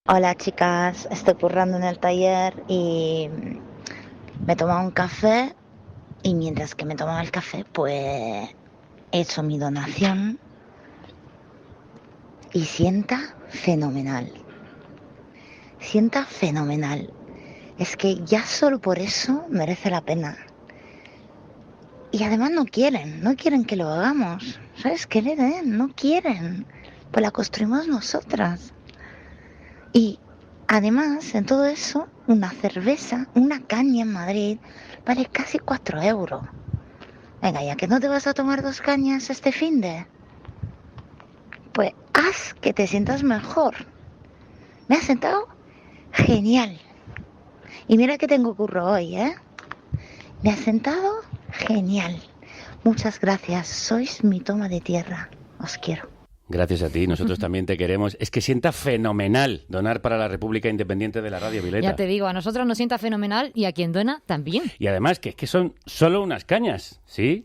Hola chicas, estoy currando en el taller y me he tomado un café y mientras que me tomaba el café pues he hecho mi donación y sienta fenomenal. Es que ya solo por eso merece la pena. Y además no quieren que lo hagamos. ¿Sabes qué le den? No quieren. Pues la construimos nosotras. Y además, en todo eso, una cerveza, una caña en Madrid, vale casi 4 euros. Venga, ya que no te vas a tomar 2 cañas este finde, pues haz que te sientas mejor. Me ha sentado genial. Y mira que tengo curro hoy, ¿eh? Me ha sentado genial. Muchas gracias, sois mi toma de tierra. Os quiero. Gracias a ti, nosotros también te queremos. Es que sienta fenomenal donar para la República Independiente de la Radio, Violeta. Ya te digo, a nosotros nos sienta fenomenal y a quien dona también. Y además que es que son solo unas cañas, ¿sí?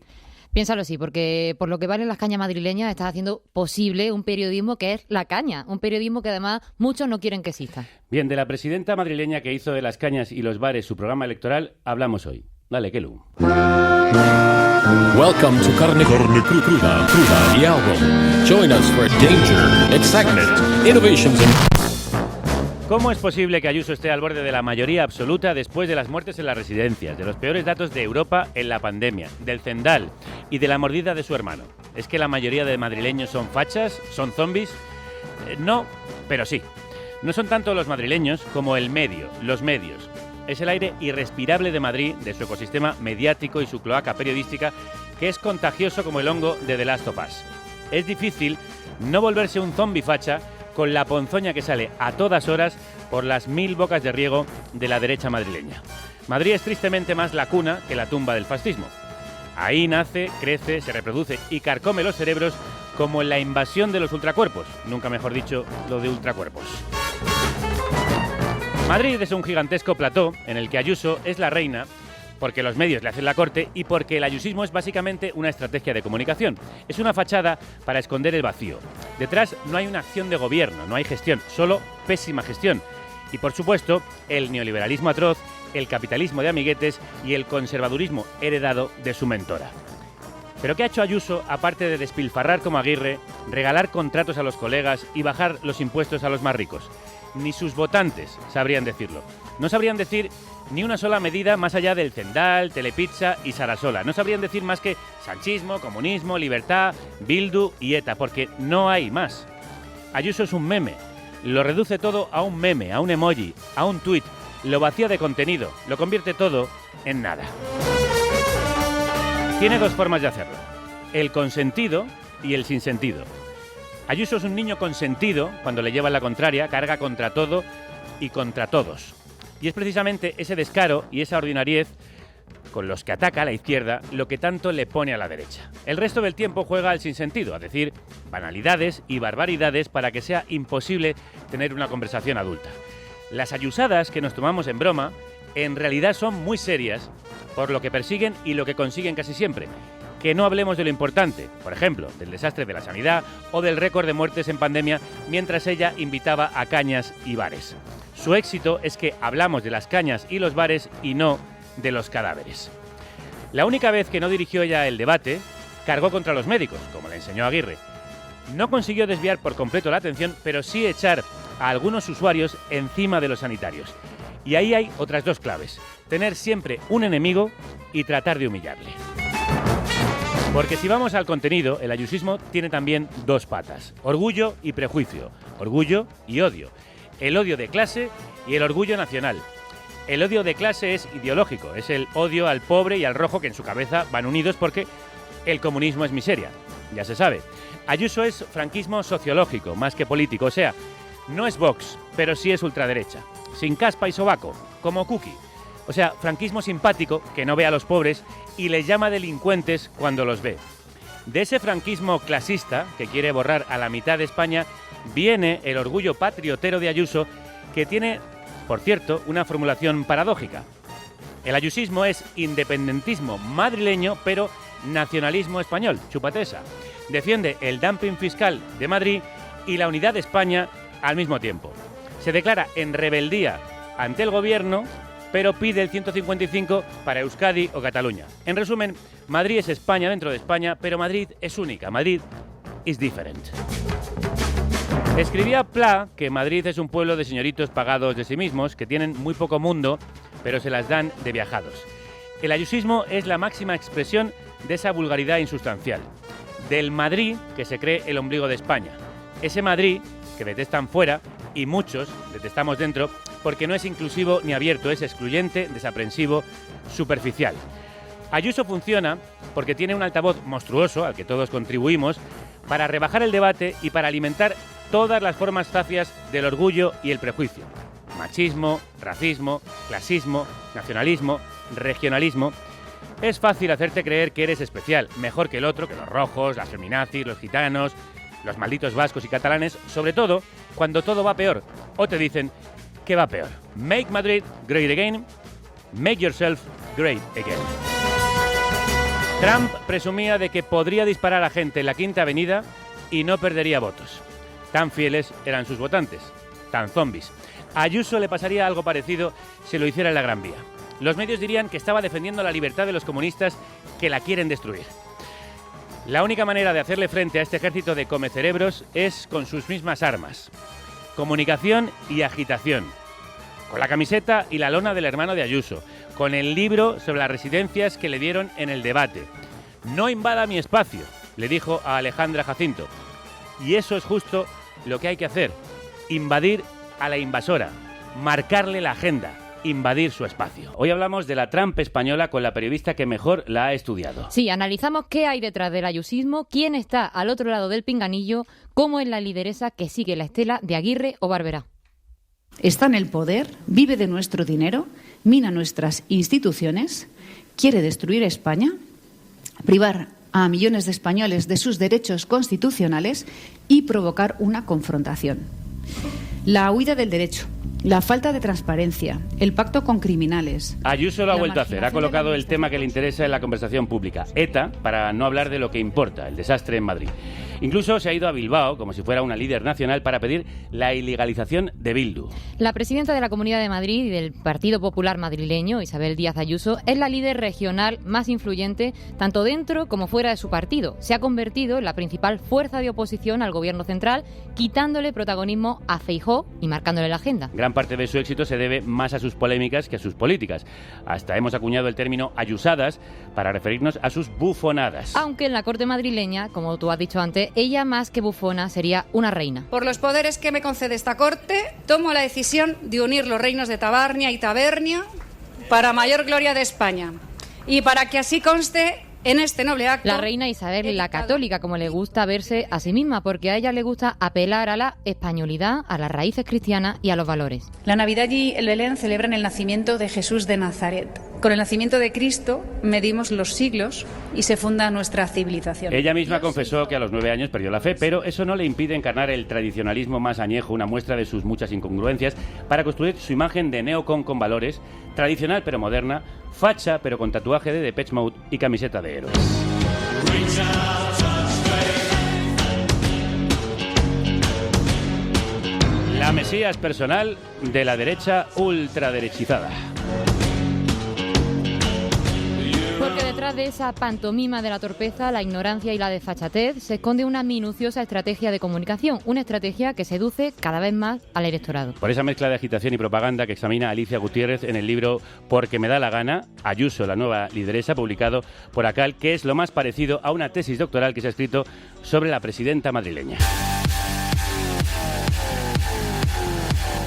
Piénsalo así, porque por lo que valen las cañas madrileñas estás haciendo posible un periodismo que es la caña, un periodismo que además muchos no quieren que exista. Bien, de la presidenta madrileña que hizo de las cañas y los bares su programa electoral hablamos hoy. Dale, Kelu. Welcome to Carne Cruda y algo. Join us for danger, excitement, innovations and... ¿Cómo es posible que Ayuso esté al borde de la mayoría absoluta después de las muertes en las residencias, de los peores datos de Europa en la pandemia, del Zendal y de la mordida de su hermano? ¿Es que la mayoría de madrileños son fachas? ¿Son zombies? No, pero sí. No son tanto los madrileños como el medio, los medios. Es el aire irrespirable de Madrid, de su ecosistema mediático y su cloaca periodística, que es contagioso como el hongo de The Last of Us. Es difícil no volverse un zombi facha con la ponzoña que sale a todas horas por las 1000 bocas de riego de la derecha madrileña. Madrid es tristemente más la cuna que la tumba del fascismo. Ahí nace, crece, se reproduce y carcome los cerebros como en la invasión de los ultracuerpos. Nunca mejor dicho, lo de ultracuerpos. Madrid es un gigantesco plató en el que Ayuso es la reina porque los medios le hacen la corte y porque el ayusismo es básicamente una estrategia de comunicación. Es una fachada para esconder el vacío. Detrás no hay una acción de gobierno, no hay gestión, solo pésima gestión. Y por supuesto, el neoliberalismo atroz, el capitalismo de amiguetes y el conservadurismo heredado de su mentora. ¿Pero qué ha hecho Ayuso aparte de despilfarrar como Aguirre, regalar contratos a los colegas y bajar los impuestos a los más ricos? Ni sus votantes sabrían decirlo. No sabrían decir ni una sola medida más allá del Zendal, Telepizza y Sarasola. No sabrían decir más que sanchismo, comunismo, libertad, Bildu y ETA, porque no hay más. Ayuso es un meme. Lo reduce todo a un meme, a un emoji, a un tuit. Lo vacía de contenido. Lo convierte todo en nada. Tiene dos formas de hacerlo. El consentido y el sinsentido. Ayuso es un niño consentido, cuando le llevan la contraria, carga contra todo y contra todos. Y es precisamente ese descaro y esa ordinariez con los que ataca a la izquierda lo que tanto le pone a la derecha. El resto del tiempo juega al sinsentido, a decir banalidades y barbaridades para que sea imposible tener una conversación adulta. Las ayusadas que nos tomamos en broma en realidad son muy serias por lo que persiguen y lo que consiguen casi siempre. Que no hablemos de lo importante, por ejemplo, del desastre de la sanidad o del récord de muertes en pandemia, mientras ella invitaba a cañas y bares. Su éxito es que hablamos de las cañas y los bares y no de los cadáveres. La única vez que no dirigió ella el debate, cargó contra los médicos, como le enseñó Aguirre. No consiguió desviar por completo la atención, pero sí echar a algunos usuarios encima de los sanitarios. Y ahí hay otras dos claves: tener siempre un enemigo y tratar de humillarle. Porque si vamos al contenido, el ayusismo tiene también dos patas: orgullo y prejuicio, orgullo y odio. El odio de clase y el orgullo nacional. El odio de clase es ideológico, es el odio al pobre y al rojo que en su cabeza van unidos porque el comunismo es miseria, ya se sabe. Ayuso es franquismo sociológico, más que político, o sea, no es Vox, pero sí es ultraderecha, sin caspa y sobaco, como Cookie. O sea, franquismo simpático que no ve a los pobres y les llama delincuentes cuando los ve. De ese franquismo clasista que quiere borrar a la mitad de España viene el orgullo patriotero de Ayuso, que tiene, por cierto, una formulación paradójica. El ayusismo es independentismo madrileño, pero nacionalismo español, chúpate esa. Defiende el dumping fiscal de Madrid y la unidad de España al mismo tiempo. Se declara en rebeldía ante el gobierno, pero pide el 155 para Euskadi o Cataluña. En resumen, Madrid es España dentro de España, pero Madrid es única. Madrid is different. Escribía Pla que Madrid es un pueblo de señoritos pagados de sí mismos, que tienen muy poco mundo, pero se las dan de viajados. El ayusismo es la máxima expresión de esa vulgaridad insustancial. Del Madrid que se cree el ombligo de España. Ese Madrid que detestan fuera y muchos detestamos dentro porque no es inclusivo ni abierto, es excluyente, desaprensivo, superficial. Ayuso funciona porque tiene un altavoz monstruoso al que todos contribuimos para rebajar el debate y para alimentar todas las formas zafias del orgullo y el prejuicio. Machismo, racismo, clasismo, nacionalismo, regionalismo. Es fácil hacerte creer que eres especial, mejor que el otro, que los rojos, las feminazis, los gitanos, los malditos vascos y catalanes, sobre todo cuando todo va peor. O te dicen que va peor. Make Madrid great again, make yourself great again. Trump presumía de que podría disparar a gente en la Quinta Avenida y no perdería votos. Tan fieles eran sus votantes, tan zombies. A Ayuso le pasaría algo parecido si lo hiciera en la Gran Vía. Los medios dirían que estaba defendiendo la libertad de los comunistas que la quieren destruir. La única manera de hacerle frente a este ejército de comecerebros es con sus mismas armas. Comunicación y agitación. Con la camiseta y la lona del hermano de Ayuso. Con el libro sobre las residencias que le dieron en el debate. No invada mi espacio, le dijo a Alejandra Jacinto. Y eso es justo lo que hay que hacer. Invadir a la invasora. Marcarle la agenda. Invadir su espacio. Hoy hablamos de la Trump española con la periodista que mejor la ha estudiado. Sí, analizamos qué hay detrás del ayusismo, quién está al otro lado del pinganillo, cómo es la lideresa que sigue la estela de Aguirre o Barberá. Está en el poder, vive de nuestro dinero, mina nuestras instituciones, quiere destruir España, privar a millones de españoles de sus derechos constitucionales y provocar una confrontación. La huida del derecho, la falta de transparencia, el pacto con criminales. Ayuso lo ha vuelto a hacer. Ha colocado el tema que le interesa en la conversación pública, ETA, para no hablar de lo que importa, el desastre en Madrid. Incluso se ha ido a Bilbao, como si fuera una líder nacional, para pedir la ilegalización de Bildu. La presidenta de la Comunidad de Madrid y del Partido Popular madrileño, Isabel Díaz Ayuso, es la líder regional más influyente tanto dentro como fuera de su partido. Se ha convertido en la principal fuerza de oposición al gobierno central, quitándole protagonismo a Feijóo y marcándole la agenda. Gran parte de su éxito se debe más a sus polémicas que a sus políticas. Hasta hemos acuñado el término ayusadas para referirnos a sus bufonadas. Aunque en la corte madrileña, como tú has dicho antes, ella más que bufona sería una reina. Por los poderes que me concede esta corte, tomo la decisión de unir los reinos de Tabarnia y Tabernia para mayor gloria de España y para que así conste en este noble acto. La reina Isabel, la católica, como le gusta verse a sí misma, porque a ella le gusta apelar a la españolidad, a las raíces cristianas y a los valores. La Navidad y el Belén celebran el nacimiento de Jesús de Nazaret. Con el nacimiento de Cristo medimos los siglos y se funda nuestra civilización. Ella misma confesó que a los 9 años perdió la fe, pero eso no le impide encarnar el tradicionalismo más añejo, una muestra de sus muchas incongruencias, para construir su imagen de neocon con valores, tradicional pero moderna, facha pero con tatuaje de Depeche Mode y camiseta de héroes. La mesías personal de la derecha ultraderechizada. Porque detrás de esa pantomima de la torpeza, la ignorancia y la desfachatez se esconde una minuciosa estrategia de comunicación, una estrategia que seduce cada vez más al electorado. Por esa mezcla de agitación y propaganda que examina Alicia Gutiérrez en el libro Porque me da la gana, Ayuso, la nueva lideresa, publicado por ACAL, que es lo más parecido a una tesis doctoral que se ha escrito sobre la presidenta madrileña.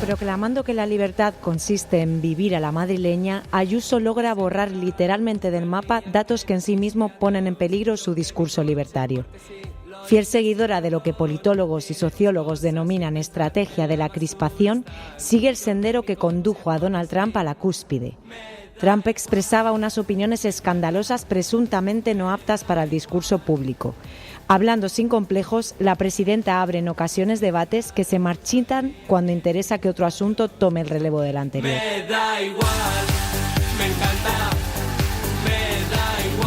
Proclamando que la libertad consiste en vivir a la madrileña, Ayuso logra borrar literalmente del mapa datos que en sí mismo ponen en peligro su discurso libertario. Fiel seguidora de lo que politólogos y sociólogos denominan estrategia de la crispación, sigue el sendero que condujo a Donald Trump a la cúspide. Trump expresaba unas opiniones escandalosas presuntamente no aptas para el discurso público. Hablando sin complejos, la presidenta abre en ocasiones debates que se marchitan cuando interesa que otro asunto tome el relevo del anterior. Me da igual, me encanta,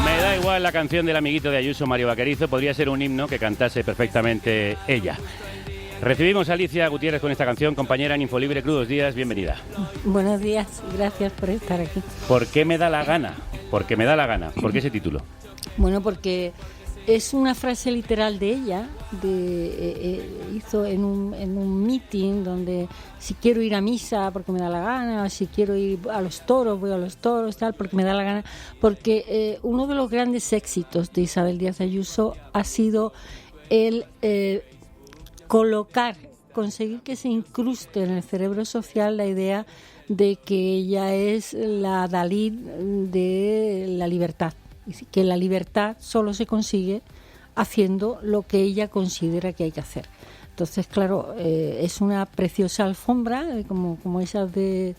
Me da igual la canción del amiguito de Ayuso, Mario Vaquerizo, podría ser un himno que cantase perfectamente ella. Recibimos a Alicia Gutiérrez con esta canción, compañera en Infolibre. Crudos días, bienvenida. Buenos días, gracias por estar aquí. ¿Por qué me da la gana? Porque me da la gana. ¿Por qué ese título? Bueno, porque es una frase literal de ella, hizo en un meeting donde si quiero ir a misa porque me da la gana, o si quiero ir a los toros, voy a los toros, tal, porque me da la gana. Porque uno de los grandes éxitos de Isabel Díaz Ayuso ha sido el conseguir que se incruste en el cerebro social la idea de que ella es la Dalí de la libertad. Que la libertad solo se consigue haciendo lo que ella considera que hay que hacer. Entonces, claro, es una preciosa alfombra, como esas de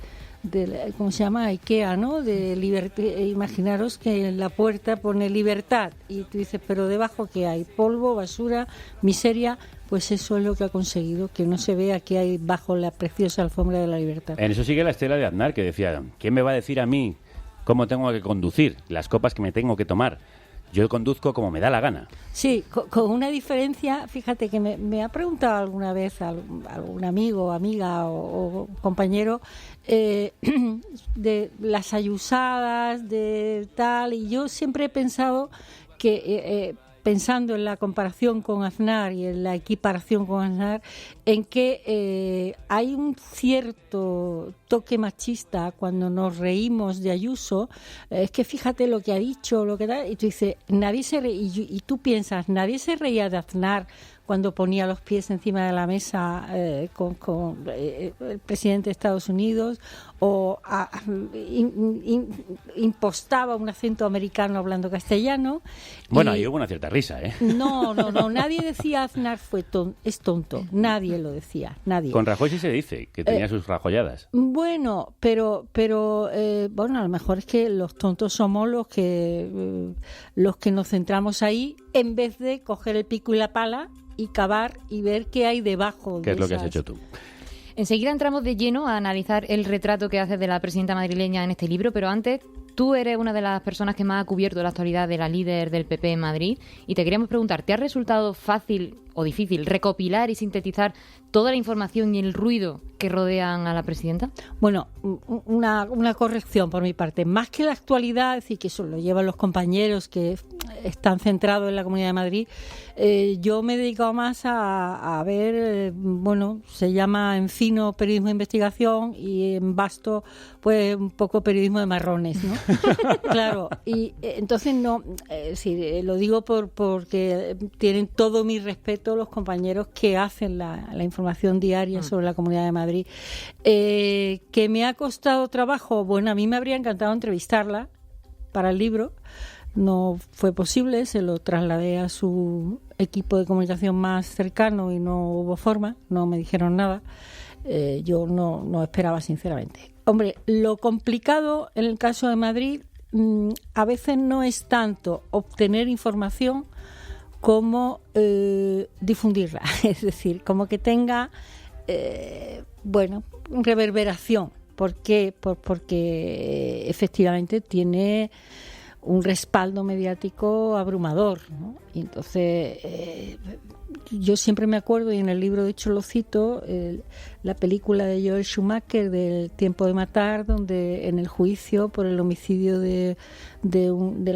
¿cómo se llama? IKEA, ¿no? De libertad. Imaginaros que en la puerta pone libertad y tú dices, pero debajo ¿qué hay? Polvo, basura, miseria. Pues eso es lo que ha conseguido, que no se vea qué hay bajo la preciosa alfombra de la libertad. En eso sigue la estela de Aznar, que decía, ¿quién me va a decir a mí cómo tengo que conducir, las copas que me tengo que tomar? Yo conduzco como me da la gana. Sí, con una diferencia, fíjate que me ha preguntado alguna vez algún amigo, amiga o compañero de las ayusadas, de tal, y yo siempre he pensado que... pensando en la comparación con Aznar y en la equiparación con Aznar, en que hay un cierto toque machista cuando nos reímos de Ayuso. Es que fíjate lo que ha dicho, lo que da, y tú dices, y tú piensas, nadie se reía de Aznar cuando ponía los pies encima de la mesa con el presidente de Estados Unidos, o impostaba un acento americano hablando castellano. Bueno, ahí hubo una cierta risa, ¿eh? No, nadie decía Aznar es tonto, nadie lo decía, nadie. Con Rajoy sí se dice, que tenía sus rajolladas. Bueno, pero bueno, a lo mejor es que los tontos somos los que nos centramos ahí, en vez de coger el pico y la pala y cavar y ver qué hay debajo. ¿Qué es lo que has hecho tú? Enseguida entramos de lleno a analizar el retrato que haces de la presidenta madrileña en este libro, pero antes, tú eres una de las personas que más ha cubierto la actualidad de la líder del PP en Madrid y te queríamos preguntar, ¿te ha resultado fácil o difícil recopilar y sintetizar toda la información y el ruido que rodean a la presidenta? Bueno, una corrección por mi parte. Más que la actualidad, es decir, que eso lo llevan los compañeros que están centrados en la Comunidad de Madrid, yo me he dedicado más a ver, bueno, se llama en fino periodismo de investigación y en vasto, pues un poco periodismo de marrones, ¿no? Claro, y entonces no, sí, lo digo porque tienen todo mi respeto los compañeros que hacen la información diaria sobre la Comunidad de Madrid. ¿Que me ha costado trabajo? Bueno, a mí me habría encantado entrevistarla para el libro. No fue posible, se lo trasladé a su equipo de comunicación más cercano y no hubo forma, no me dijeron nada. Yo no esperaba, sinceramente. Hombre, lo complicado en el caso de Madrid a veces no es tanto obtener información como difundirla, es decir, como que tenga, bueno, reverberación. ¿Por qué? Porque efectivamente tiene un respaldo mediático abrumador, ¿no? Y entonces yo siempre me acuerdo, y en el libro de hecho lo cito, la película de Joel Schumacher del Tiempo de matar, donde en el juicio por el homicidio del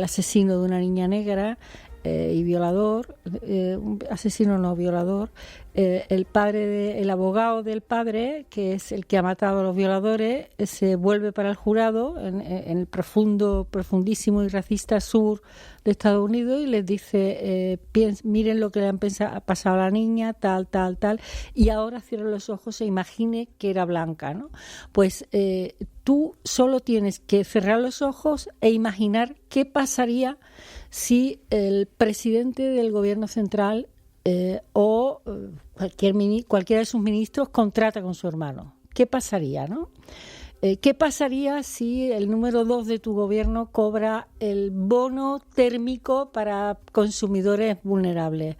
asesino de una niña negra y violador, asesino no violador, el abogado del padre, que es el que ha matado a los violadores, se vuelve para el jurado en el profundísimo y racista sur de Estados Unidos y les dice, miren lo que le han pasado a la niña, tal, y ahora cierren los ojos e imagine que era blanca, ¿no? Pues tú solo tienes que cerrar los ojos e imaginar qué pasaría si el presidente del gobierno central o cualquiera de sus ministros contrata con su hermano. ¿Qué pasaría, no? ¿Qué pasaría si el número 2 de tu gobierno cobra el bono térmico para consumidores vulnerables?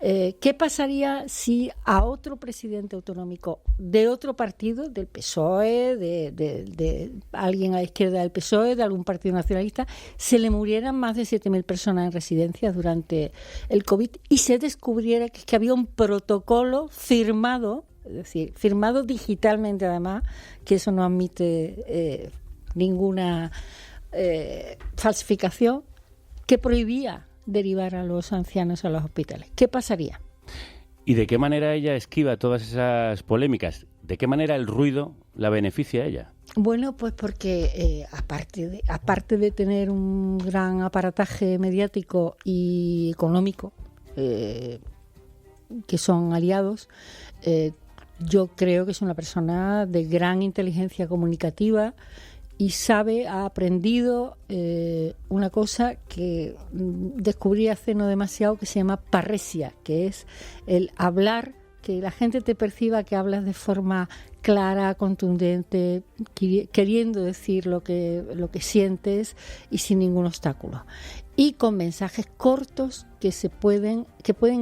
¿Qué pasaría si a otro presidente autonómico de otro partido, del PSOE, de alguien a la izquierda del PSOE, de algún partido nacionalista, se le murieran más de 7.000 personas en residencias durante el COVID y se descubriera que había un protocolo firmado, es decir, firmado digitalmente además, que eso no admite ninguna falsificación, que prohibía derivar a los ancianos a los hospitales? ¿Qué pasaría? ¿Y de qué manera ella esquiva todas esas polémicas? ¿De qué manera el ruido la beneficia a ella? Bueno, pues porque aparte de tener un gran aparataje mediático y económico, que son aliados, yo creo que es una persona de gran inteligencia comunicativa y ha aprendido una cosa que descubrí hace no demasiado, que se llama parresia, que es el hablar, que la gente te perciba que hablas de forma clara, contundente, queriendo decir lo que sientes y sin ningún obstáculo. Y con mensajes cortos que pueden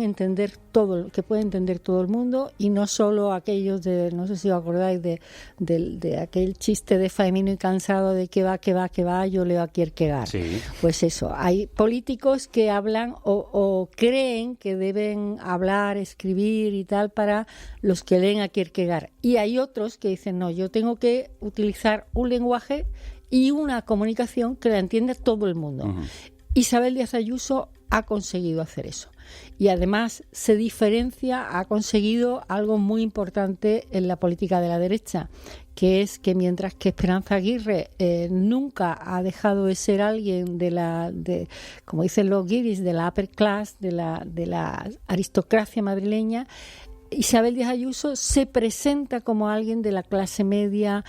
entender todo el mundo, y no solo aquellos no sé si os acordáis de aquel chiste de Faemino y Cansado de que va, yo leo a Kierkegaard. Sí. Pues eso, hay políticos que hablan o creen que deben hablar, escribir y tal para los que leen a Kierkegaard. Y hay otros que dicen, no, yo tengo que utilizar un lenguaje y una comunicación que la entienda todo el mundo. Uh-huh. Isabel Díaz Ayuso ha conseguido hacer eso. Y además se diferencia, ha conseguido algo muy importante en la política de la derecha, que es que mientras que Esperanza Aguirre nunca ha dejado de ser alguien como dicen los guiris, de la upper class, de la aristocracia madrileña, Isabel Díaz Ayuso se presenta como alguien de la clase media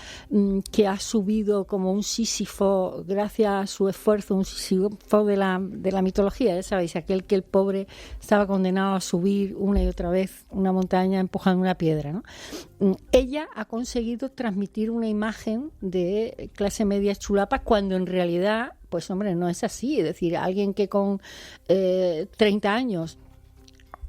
que ha subido como un Sísifo gracias a su esfuerzo, un Sísifo de la mitología, ya sabéis, aquel que el pobre estaba condenado a subir una y otra vez una montaña empujando una piedra, ¿no? Ella ha conseguido transmitir una imagen de clase media chulapa cuando en realidad, pues hombre, no es así. Es decir, alguien que con 30 años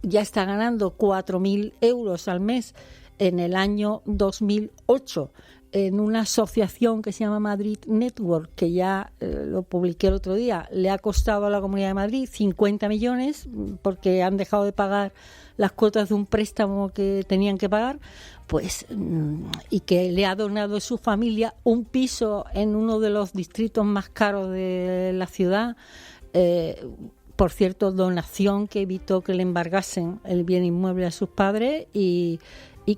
ya está ganando 4.000 euros al mes en el año 2008 en una asociación que se llama Madrid Network, que ya lo publiqué el otro día, le ha costado a la Comunidad de Madrid 50 millones porque han dejado de pagar las cuotas de un préstamo que tenían que pagar, pues, y que le ha donado a su familia un piso en uno de los distritos más caros de la ciudad, por cierto, donación que evitó que le embargasen el bien inmueble a sus padres y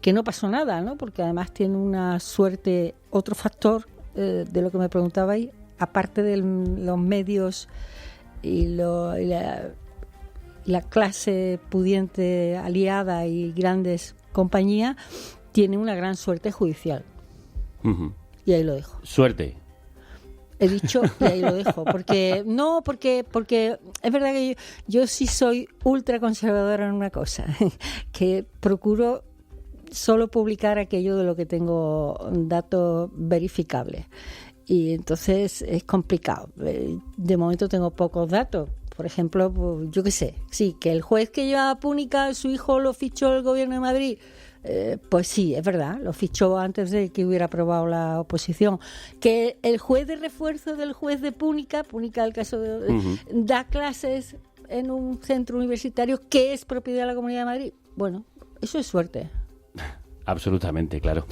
que no pasó nada, ¿no? Porque además tiene una suerte, otro factor de lo que me preguntabais, aparte de los medios y la clase pudiente aliada y grandes compañías, tiene una gran suerte judicial. Uh-huh. Y ahí lo dejo. Suerte. He dicho y ahí lo dejo, porque es verdad que yo sí soy ultra conservadora en una cosa, que procuro solo publicar aquello de lo que tengo datos verificables, y entonces es complicado. De momento tengo pocos datos. Por ejemplo, pues, yo qué sé, sí, que el juez que lleva a Púnica, su hijo lo fichó el Gobierno de Madrid. Pues sí, es verdad, lo fichó antes de que hubiera aprobado la oposición. Que el juez de refuerzo del juez de Púnica, el caso de, uh-huh, da clases en un centro universitario que es propiedad de la Comunidad de Madrid. Bueno, eso es suerte. Absolutamente, claro.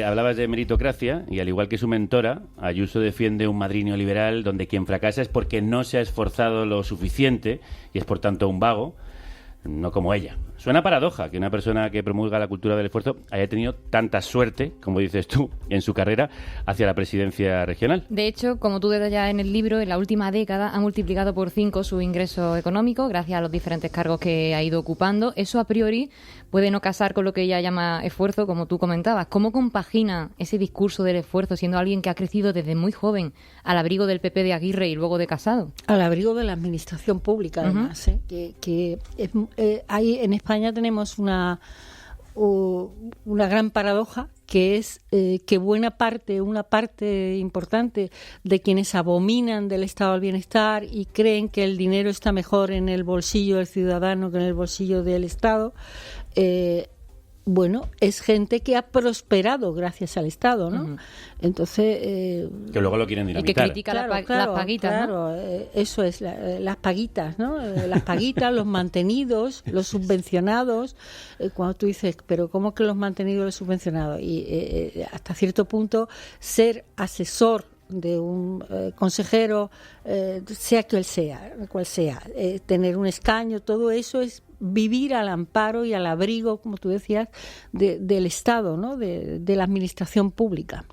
Hablabas de meritocracia y al igual que su mentora, Ayuso defiende un Madrid neoliberal donde quien fracasa es porque no se ha esforzado lo suficiente y es por tanto un vago, no como ella. Suena paradoja que una persona que promulga la cultura del esfuerzo haya tenido tanta suerte, como dices tú, en su carrera hacia la presidencia regional. De hecho, como tú detallas en el libro, en la última década ha multiplicado por 5 su ingreso económico gracias a los diferentes cargos que ha ido ocupando. Eso a priori puede no casar con lo que ella llama esfuerzo, como tú comentabas. ¿Cómo compagina ese discurso del esfuerzo siendo alguien que ha crecido desde muy joven al abrigo del PP de Aguirre y luego de Casado? Al abrigo de la administración pública, además, uh-huh, que hay en España tenemos una una gran paradoja, que es que una parte importante de quienes abominan del estado del bienestar y creen que el dinero está mejor en el bolsillo del ciudadano que en el bolsillo del Estado, es gente que ha prosperado gracias al Estado, ¿no? Entonces... que luego lo quieren dinamitar. Y que critica las paguitas, claro, ¿no? Eso es, las paguitas, ¿no? Las paguitas, los mantenidos, los subvencionados. Cuando tú dices, pero ¿cómo que los mantenidos y los subvencionados? Y hasta cierto punto, ser asesor de un consejero, sea cual sea, tener un escaño, todo eso es vivir al amparo y al abrigo, como tú decías, del Estado, ¿no? De la administración pública.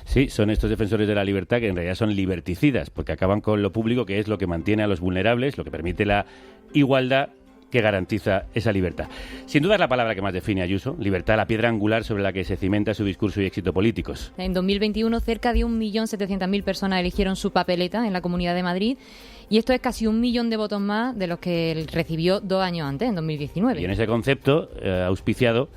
Sí, son estos defensores de la libertad que en realidad son liberticidas, porque acaban con lo público, que es lo que mantiene a los vulnerables, lo que permite la igualdad que garantiza esa libertad. Sin duda es la palabra que más define a Ayuso, libertad, la piedra angular sobre la que se cimenta su discurso y éxito políticos. En 2021, cerca de 1.700.000 personas eligieron su papeleta en la Comunidad de Madrid, y esto es casi 1 millón de votos más de los que recibió 2 años antes, en 2019. Y en ese concepto ha auspiciado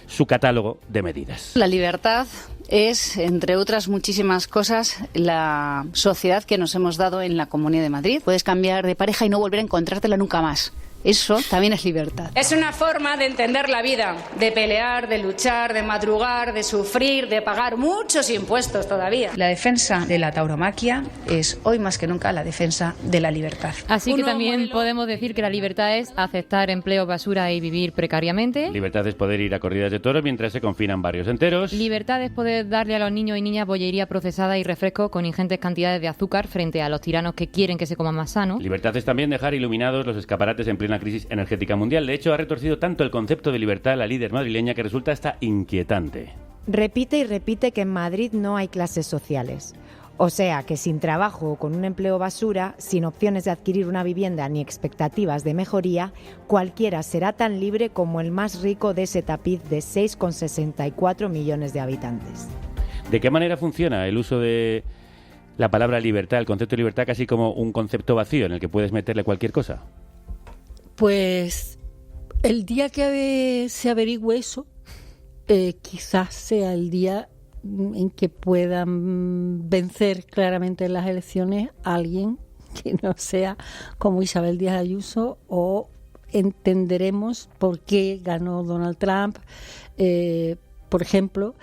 su catálogo de medidas. La libertad es, entre otras muchísimas cosas, la sociedad que nos hemos dado en la Comunidad de Madrid. Puedes cambiar de pareja y no volver a encontrártela nunca más. Eso también es libertad. Es una forma de entender la vida, de pelear, de luchar, de madrugar, de sufrir, de pagar muchos impuestos todavía. La defensa de la tauromaquia es hoy más que nunca la defensa de la libertad. Así que también podemos decir que la libertad es aceptar empleo basura y vivir precariamente. Libertad es poder ir a corridas de toros mientras se confinan barrios enteros. Libertad es poder darle a los niños y niñas bollería procesada y refresco con ingentes cantidades de azúcar frente a los tiranos que quieren que se coman más sano. Libertad es también dejar iluminados los escaparates en plena crisis energética mundial. De hecho, ha retorcido tanto el concepto de libertad la líder madrileña que resulta hasta inquietante. Repite y repite que en Madrid no hay clases sociales. O sea, que sin trabajo o con un empleo basura, sin opciones de adquirir una vivienda ni expectativas de mejoría, cualquiera será tan libre como el más rico de ese tapiz de 6,64 millones de habitantes. ¿De qué manera funciona el uso de la palabra libertad, el concepto de libertad, casi como un concepto vacío en el que puedes meterle cualquier cosa? Pues el día que se averigüe eso, quizás sea el día en que puedan vencer claramente en las elecciones a alguien que no sea como Isabel Díaz Ayuso, o entenderemos por qué ganó Donald Trump, por ejemplo.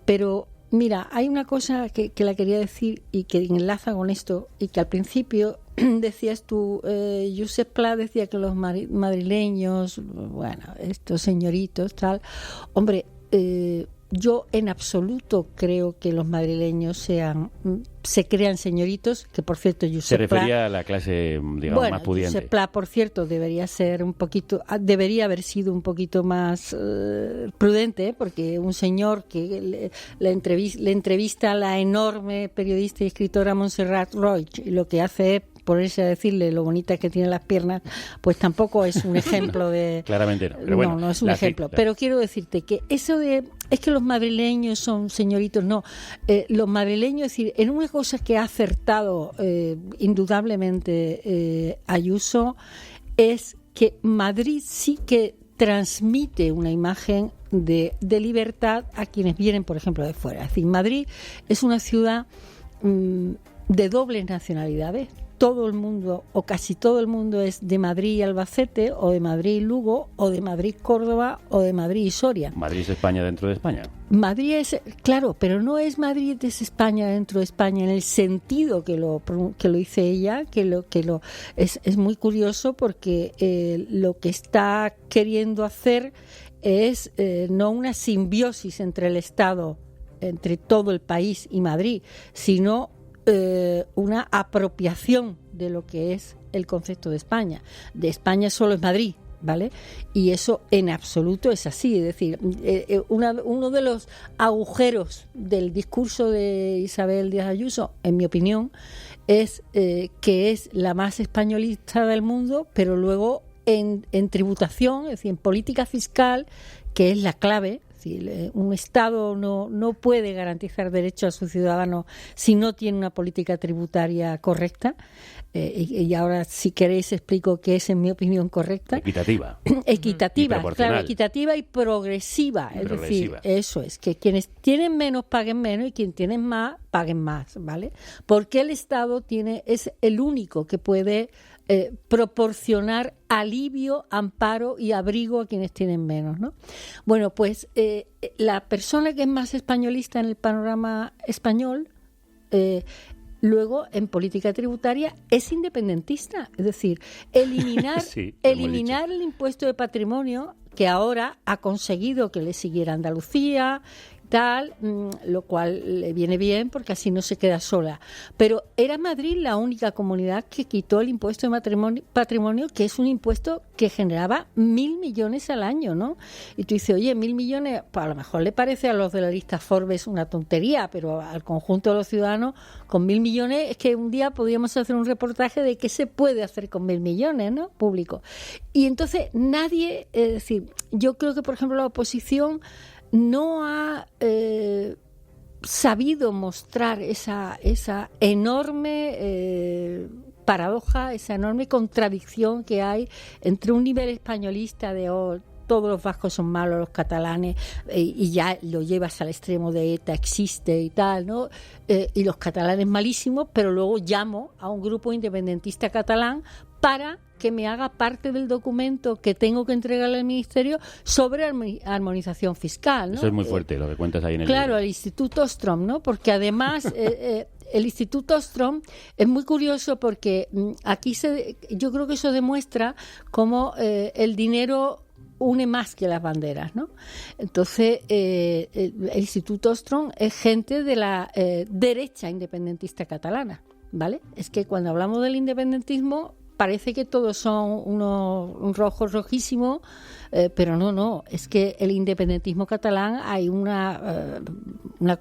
Pero mira, hay una cosa que la quería decir y que enlaza con esto, y que al principio decías tú, Josep Pla decía que los madrileños, bueno, estos señoritos, tal. Hombre, yo en absoluto creo que los madrileños se crean señoritos, que por cierto Josep se refería a la clase, digamos, más pudiente. Josep Pla, por cierto, debería haber sido un poquito más prudente, porque un señor que le entrevista a la enorme periodista y escritora Montserrat Roig, y lo que hace es ponerse a decirle lo bonita que tiene las piernas, pues tampoco es un ejemplo de... Claramente no. Pero bueno, no es un ejemplo. Pero quiero decirte que eso de... Es que los madrileños son señoritos, no. Los madrileños, es decir, en una cosa que ha acertado indudablemente Ayuso, es que Madrid sí que transmite una imagen de libertad a quienes vienen, por ejemplo, de fuera. Es decir, Madrid es una ciudad de dobles nacionalidades. Todo el mundo, o casi todo el mundo, es de Madrid y Albacete, o de Madrid y Lugo, o de Madrid Córdoba, o de Madrid y Soria. Madrid es España dentro de España. Madrid es, claro, pero no es Madrid es España dentro de España en el sentido que lo dice ella, es muy curioso, porque lo que está queriendo hacer es no una simbiosis entre el Estado, entre todo el país y Madrid, sino una apropiación de lo que es el concepto de España. De España solo es Madrid, ¿vale? Y eso en absoluto es así. Es decir, uno de los agujeros del discurso de Isabel Díaz Ayuso, en mi opinión, es que es la más españolista del mundo, pero luego en tributación, es decir, en política fiscal, que es la clave. Es Es decir, un Estado no puede garantizar derechos a sus ciudadanos si no tiene una política tributaria correcta. Y ahora, si queréis, explico qué es, en mi opinión, correcta. Equitativa. Equitativa, claro, equitativa y progresiva. Es decir, eso es, que quienes tienen menos paguen menos y quienes tienen más paguen más, ¿vale? Porque el Estado es el único que puede proporcionar alivio, amparo y abrigo a quienes tienen menos, ¿no? Bueno, pues la persona que es más españolista en el panorama español, luego en política tributaria es independentista, es decir, eliminar el impuesto de patrimonio, que ahora ha conseguido que le siguiera Andalucía, tal, lo cual le viene bien porque así no se queda sola. Pero era Madrid la única comunidad que quitó el impuesto de patrimonio, que es un impuesto que generaba 1.000 millones al año, ¿no? Y tú dices, oye, 1.000 millones, pues a lo mejor le parece a los de la lista Forbes una tontería, pero al conjunto de los ciudadanos, con 1.000 millones, es que un día podríamos hacer un reportaje de qué se puede hacer con 1.000 millones, ¿no? Público. Y entonces nadie, es decir, yo creo que, por ejemplo, la oposición no ha sabido mostrar esa enorme paradoja, esa enorme contradicción que hay entre un nivel españolista de todos los vascos son malos, los catalanes, y ya lo llevas al extremo de ETA existe y tal, ¿no? Y los catalanes malísimos, pero luego llamo a un grupo independentista catalán para que me haga parte del documento que tengo que entregarle al Ministerio sobre armonización fiscal, ¿no? Eso es muy fuerte, lo que cuentas ahí en el libro. Claro, el Instituto Ostrom, ¿no? Porque además el Instituto Ostrom es muy curioso porque aquí yo creo que eso demuestra cómo el dinero une más que las banderas, ¿no? Entonces, el Instituto Ostrom es gente de la derecha independentista catalana, ¿vale? Es que cuando hablamos del independentismo parece que todos son unos rojos rojísimos, pero no, es que el independentismo catalán hay una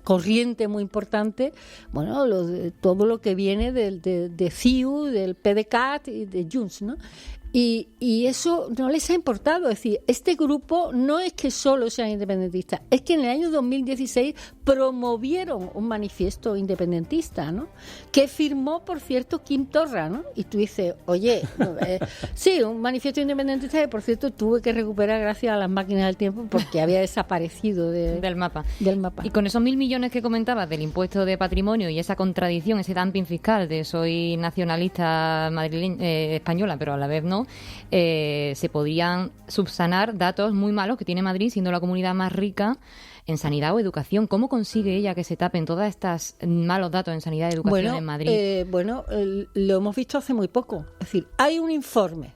corriente muy importante, bueno, todo lo que viene de CiU, del PDeCAT y de Junts, ¿no? Y eso no les ha importado. Es decir, este grupo no es que solo sean independentistas, es que en el año 2016 promovieron un manifiesto independentista, ¿no? Que firmó, por cierto, Quim Torra, ¿no? Y tú dices, oye, sí, un manifiesto independentista que, por cierto, tuve que recuperar gracias a las máquinas del tiempo porque había desaparecido del mapa. Y con esos 1.000 millones que comentabas del impuesto de patrimonio y esa contradicción, ese dumping fiscal de soy nacionalista española, pero a la vez no, se podrían subsanar datos muy malos que tiene Madrid, siendo la comunidad más rica en sanidad o educación. ¿Cómo consigue ella que se tapen todos estos malos datos en sanidad y educación en Madrid? Lo hemos visto hace muy poco. Es decir, hay un informe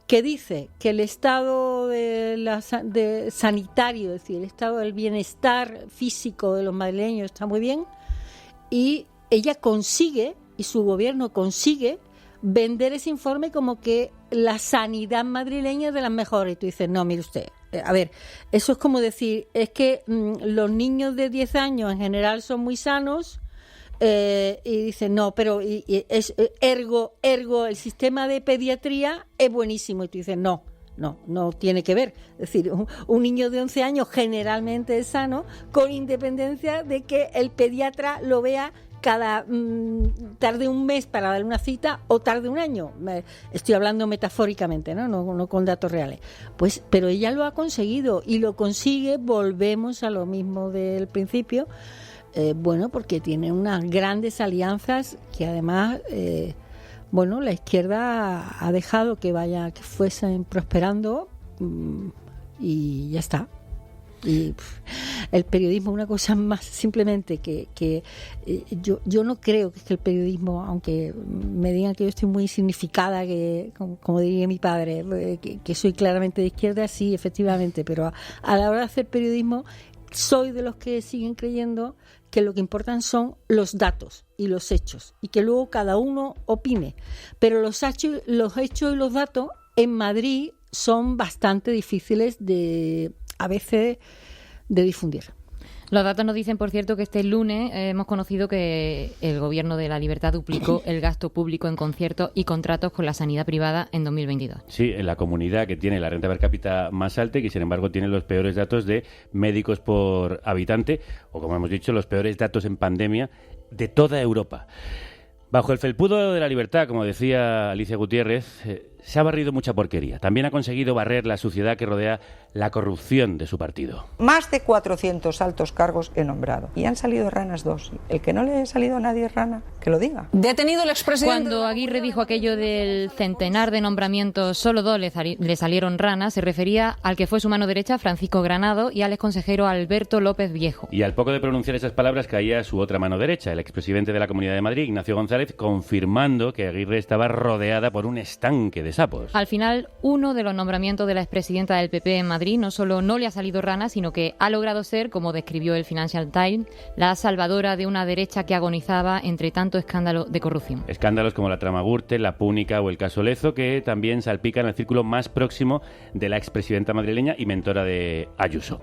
que dice que el estado de sanitario, es decir, el estado del bienestar físico de los madrileños está muy bien, y ella consigue, y su gobierno consigue, vender ese informe como que la sanidad madrileña es de las mejores. Y tú dices, no, mire usted, a ver, eso es como decir, es que los niños de 10 años en general son muy sanos, y dicen, no, pero ergo el sistema de pediatría es buenísimo. Y tú dices, no tiene que ver. Es decir, un niño de 11 años generalmente es sano, con independencia de que el pediatra lo vea tarde un mes para darle una cita o tarde un año. Estoy hablando metafóricamente, no con datos reales. Pues, pero ella lo ha conseguido y lo consigue, volvemos a lo mismo del principio, porque tiene unas grandes alianzas que además, la izquierda ha dejado que fuesen prosperando, y ya está. Y el periodismo, una cosa más simplemente que yo no creo que el periodismo, aunque me digan que yo estoy muy significada, que como diría mi padre, que soy claramente de izquierda, sí, efectivamente, pero a la hora de hacer periodismo soy de los que siguen creyendo que lo que importan son los datos y los hechos, y que luego cada uno opine, pero los hechos y los datos en Madrid son bastante difíciles a veces de difundir. Los datos nos dicen, por cierto, que este lunes hemos conocido que el Gobierno de la Libertad duplicó el gasto público en conciertos y contratos con la sanidad privada en 2022. Sí, en la comunidad que tiene la renta per cápita más alta y que, sin embargo, tiene los peores datos de médicos por habitante, o, como hemos dicho, los peores datos en pandemia de toda Europa. Bajo el felpudo de la libertad, como decía Alicia Gutiérrez, se ha barrido mucha porquería. También ha conseguido barrer la suciedad que rodea la corrupción de su partido. Más de 400 altos cargos he nombrado. Y han salido ranas 2. El que no le haya salido a nadie rana, que lo diga. Detenido el expresidente. Cuando Aguirre dijo aquello del centenar de nombramientos, solo 2 le salieron ranas, se refería al que fue su mano derecha, Francisco Granado, y al exconsejero Alberto López Viejo. Y al poco de pronunciar esas palabras caía su otra mano derecha, el expresidente de la Comunidad de Madrid, Ignacio González, confirmando que Aguirre estaba rodeada por un estanque de sapos. Al final, uno de los nombramientos de la expresidenta del PP en Madrid no solo no le ha salido rana, sino que ha logrado ser, como describió el Financial Times, la salvadora de una derecha que agonizaba entre tanto escándalo de corrupción. Escándalos como la trama Gürtel, la Púnica o el caso Lezo, que también salpican el círculo más próximo de la expresidenta madrileña y mentora de Ayuso.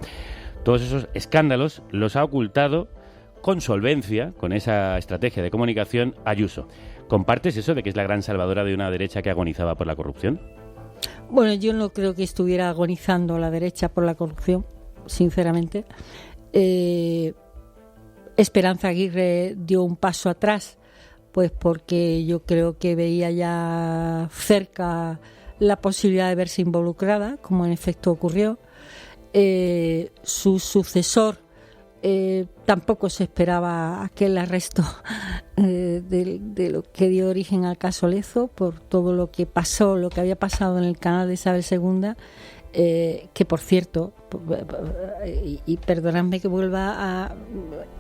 Todos esos escándalos los ha ocultado con solvencia, con esa estrategia de comunicación, Ayuso. ¿Compartes eso de que es la gran salvadora de una derecha que agonizaba por la corrupción? Bueno, yo no creo que estuviera agonizando la derecha por la corrupción, sinceramente. Esperanza Aguirre dio un paso atrás, pues porque yo creo que veía ya cerca la posibilidad de verse involucrada, como en efecto ocurrió. Su sucesor tampoco se esperaba aquel arresto de lo que dio origen al caso Lezo, por todo lo que pasó, lo que había pasado en el canal de Isabel II, que por cierto, y perdonadme que vuelva a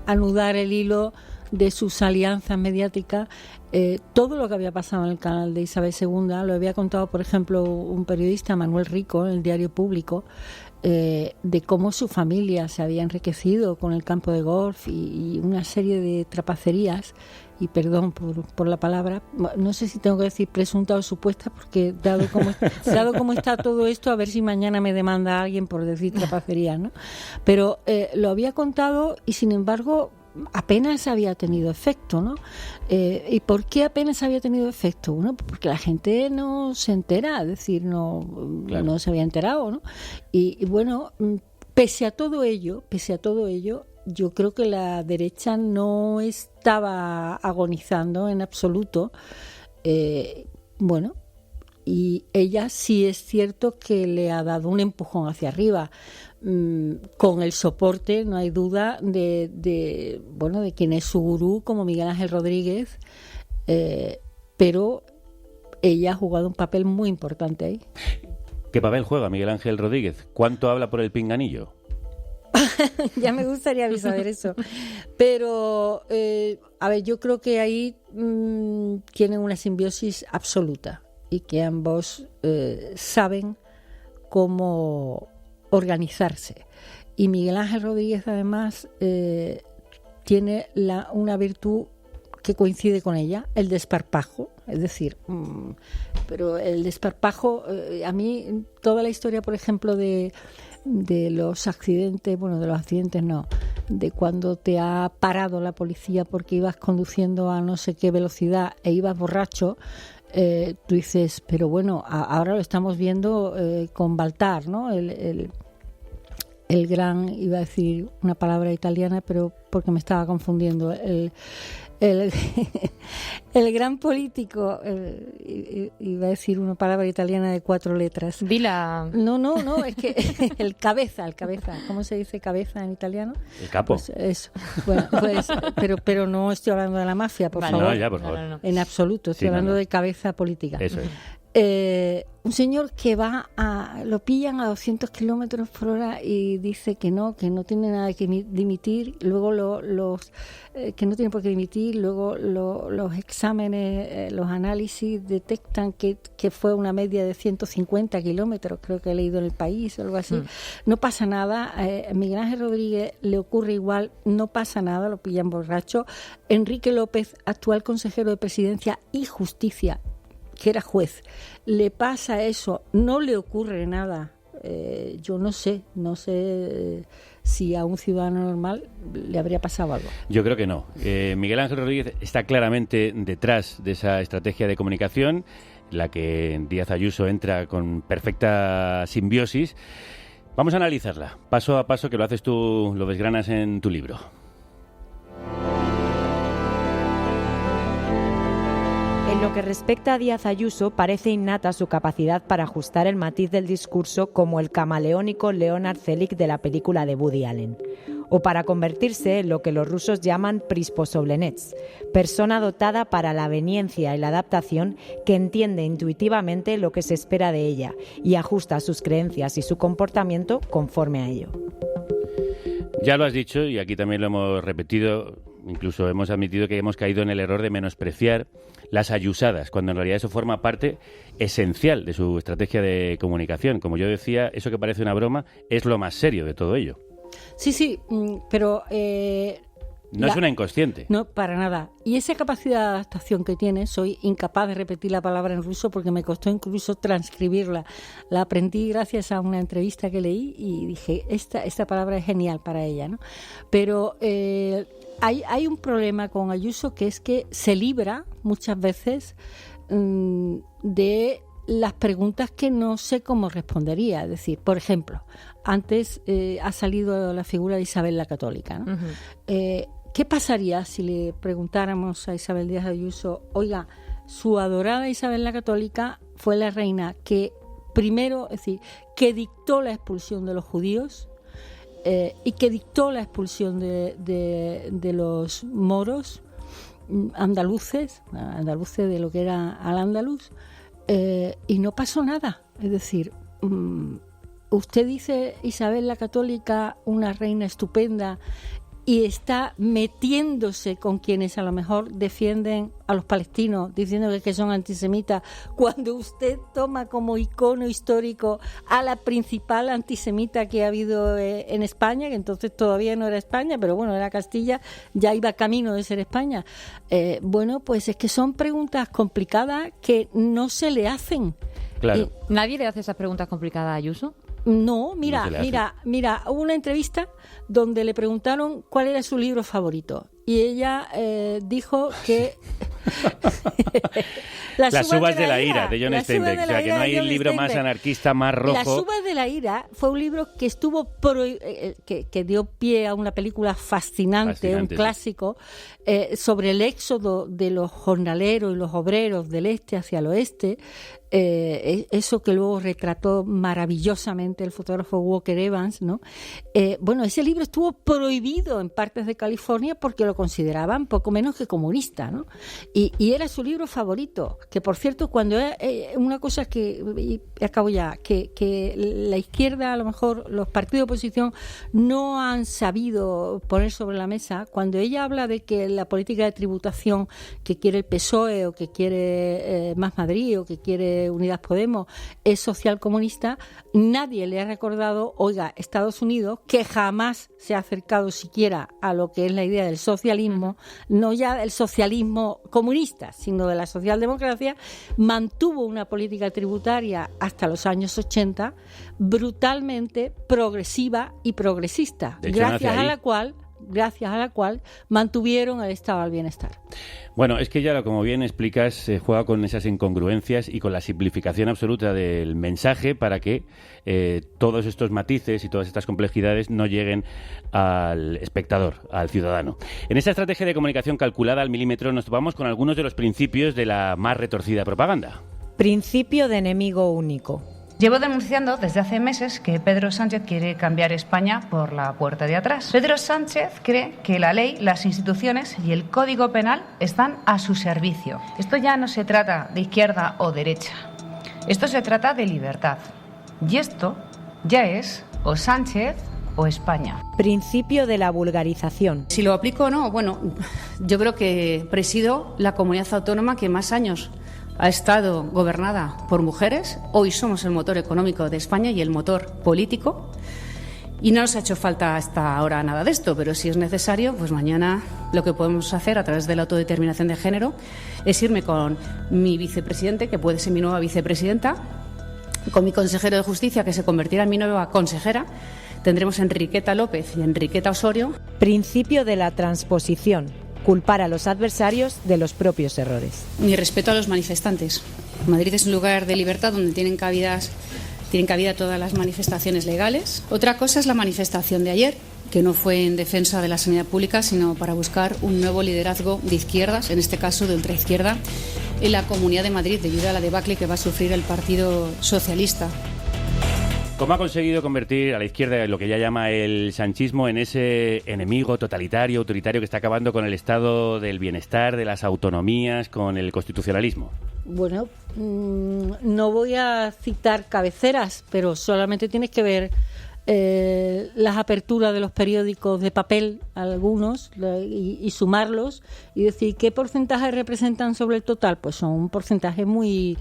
anudar el hilo de sus alianzas mediáticas, todo lo que había pasado en el canal de Isabel II lo había contado, por ejemplo, un periodista, Manuel Rico, en el Diario Público, de cómo su familia se había enriquecido con el campo de golf y una serie de trapacerías, y perdón por la palabra, no sé si tengo que decir presunta o supuesta, porque dado cómo está todo esto, a ver si mañana me demanda alguien por decir trapacerías, ¿no? Pero lo había contado y, sin embargo, apenas había tenido efecto, ¿no? ¿Y por qué apenas había tenido efecto? Bueno, porque la gente no se entera, es decir, no se había enterado, ¿no? Y bueno, pese a todo ello, yo creo que la derecha no estaba agonizando en absoluto. Bueno, y ella sí es cierto que le ha dado un empujón hacia arriba, con el soporte, no hay duda, de quien es su gurú, como Miguel Ángel Rodríguez, pero ella ha jugado un papel muy importante ahí. ¿Qué papel juega Miguel Ángel Rodríguez? ¿Cuánto habla por el pinganillo? Ya me gustaría saber eso. Pero, a ver, yo creo que ahí tienen una simbiosis absoluta y que ambos saben cómo organizarse. Y Miguel Ángel Rodríguez, además, tiene una virtud que coincide con ella, el desparpajo. Es decir, pero el desparpajo, a mí, toda la historia, por ejemplo, de los accidentes, de cuando te ha parado la policía porque ibas conduciendo a no sé qué velocidad e ibas borracho, tú dices, pero bueno, ahora lo estamos viendo con Baltar, ¿no? El gran, iba a decir una palabra italiana, pero porque me estaba confundiendo, el gran político, iba a decir una palabra italiana de 4 letras. Dila. No, es que el cabeza, ¿cómo se dice cabeza en italiano? El capo. Pues eso. Bueno, pues, pero no estoy hablando de la mafia, por favor. No, ya, por favor. No. En absoluto, estoy hablando de cabeza política. Eso es. Un señor que lo pillan a 200 kilómetros por hora y dice que no tiene nada que dimitir, luego que no tiene por qué dimitir, luego los exámenes, los análisis detectan que fue una media de 150 kilómetros, creo que he leído en El País o algo así. No pasa nada. A Miguel Ángel Rodríguez le ocurre igual, no pasa nada, lo pillan borracho. Enrique López, actual consejero de Presidencia y Justicia, que era juez, le pasa eso, no le ocurre nada. Yo no sé si a un ciudadano normal le habría pasado algo. Yo creo que no. Miguel Ángel Rodríguez está claramente detrás de esa estrategia de comunicación, la que Díaz Ayuso entra con perfecta simbiosis. Vamos a analizarla, paso a paso, que lo haces tú, lo desgranas en tu libro. En lo que respecta a Díaz Ayuso, parece innata su capacidad para ajustar el matiz del discurso como el camaleónico Leonard Selig de la película de Woody Allen, o para convertirse en lo que los rusos llaman prisposoblenets, persona dotada para la aveniencia y la adaptación, que entiende intuitivamente lo que se espera de ella y ajusta sus creencias y su comportamiento conforme a ello. Ya lo has dicho y aquí también lo hemos repetido, incluso hemos admitido que hemos caído en el error de menospreciar las ayusadas, cuando en realidad eso forma parte esencial de su estrategia de comunicación. Como yo decía, eso que parece una broma es lo más serio de todo ello. Sí, pero... No es una inconsciente. No, para nada. Y esa capacidad de adaptación que tiene, soy incapaz de repetir la palabra en ruso porque me costó incluso transcribirla. La aprendí gracias a una entrevista que leí y dije, esta palabra es genial para ella, ¿no? Pero hay un problema con Ayuso, que es que se libra muchas veces de las preguntas que no sé cómo respondería. Es decir, por ejemplo, antes ha salido la figura de Isabel la Católica, ¿no? Uh-huh. ¿Qué pasaría si le preguntáramos a Isabel Díaz Ayuso, oiga, su adorada Isabel la Católica fue la reina que primero, es decir, que dictó la expulsión de los judíos y que dictó la expulsión de los moros andaluces de lo que era al-Ándalus, y no pasó nada? Es decir, usted dice Isabel la Católica, una reina estupenda, y está metiéndose con quienes a lo mejor defienden a los palestinos, diciendo que son antisemitas, cuando usted toma como icono histórico a la principal antisemita que ha habido en España, que entonces todavía no era España, pero bueno, era Castilla, ya iba camino de ser España. Bueno, pues es que son preguntas complicadas que no se le hacen. Claro. ¿Nadie le hace esas preguntas complicadas a Ayuso? No, mira, hubo una entrevista donde le preguntaron cuál era su libro favorito y ella dijo que Las uvas de la ira, de John Steinbeck. O sea, que no hay libro más anarquista, más rojo. Las uvas de la ira fue un libro que estuvo que dio pie a una película fascinante, un clásico, sobre el éxodo de los jornaleros y los obreros del este hacia el oeste. Eso que luego retrató maravillosamente el fotógrafo Walker Evans, ¿no? Bueno, ese libro estuvo prohibido en partes de California porque lo consideraban poco menos que comunista, ¿no? Y era su libro favorito, que por cierto, cuando una cosa que, y acabo ya, que la izquierda, a lo mejor los partidos de oposición no han sabido poner sobre la mesa, cuando ella habla de que la política de tributación que quiere el PSOE o que quiere Más Madrid o que quiere Unidas Podemos es social comunista, nadie le ha recordado, oiga, Estados Unidos, que jamás se ha acercado siquiera a lo que es la idea del socialismo, no ya del socialismo comunista, sino de la socialdemocracia, mantuvo una política tributaria hasta los años 80 brutalmente progresiva y progresista, gracias a la cual mantuvieron el estado del bienestar. Bueno, es que ya, como bien explicas, se juega con esas incongruencias y con la simplificación absoluta del mensaje para que todos estos matices y todas estas complejidades no lleguen al espectador, al ciudadano. En esta estrategia de comunicación calculada al milímetro nos topamos con algunos de los principios de la más retorcida propaganda. Principio de enemigo único. Llevo denunciando desde hace meses que Pedro Sánchez quiere cambiar España por la puerta de atrás. Pedro Sánchez cree que la ley, las instituciones y el Código Penal están a su servicio. Esto ya no se trata de izquierda o derecha. Esto se trata de libertad. Y esto ya es o Sánchez o España. Principio de la vulgarización. Si lo aplico o no, bueno, yo creo que presido la comunidad autónoma que más años ha estado gobernada por mujeres. Hoy somos el motor económico de España y el motor político. Y no nos ha hecho falta hasta ahora nada de esto, pero si es necesario, pues mañana lo que podemos hacer a través de la autodeterminación de género es irme con mi vicepresidente, que puede ser mi nueva vicepresidenta, con mi consejero de Justicia, que se convertirá en mi nueva consejera, tendremos a Enriqueta López y Enriqueta Osorio. Principio de la transposición. Culpar a los adversarios de los propios errores. Mi respeto a los manifestantes. Madrid es un lugar de libertad donde tienen cabida todas las manifestaciones legales. Otra cosa es la manifestación de ayer, que no fue en defensa de la sanidad pública, sino para buscar un nuevo liderazgo de izquierdas, en este caso de ultraizquierda, en la Comunidad de Madrid, debido a la debacle que va a sufrir el Partido Socialista. ¿Cómo ha conseguido convertir a la izquierda en lo que ya llama el sanchismo en ese enemigo totalitario, autoritario que está acabando con el estado del bienestar, de las autonomías, con el constitucionalismo? Bueno, no voy a citar cabeceras, pero solamente tienes que ver las aperturas de los periódicos de papel, algunos, y sumarlos y decir qué porcentaje representan sobre el total. Pues son un porcentaje muy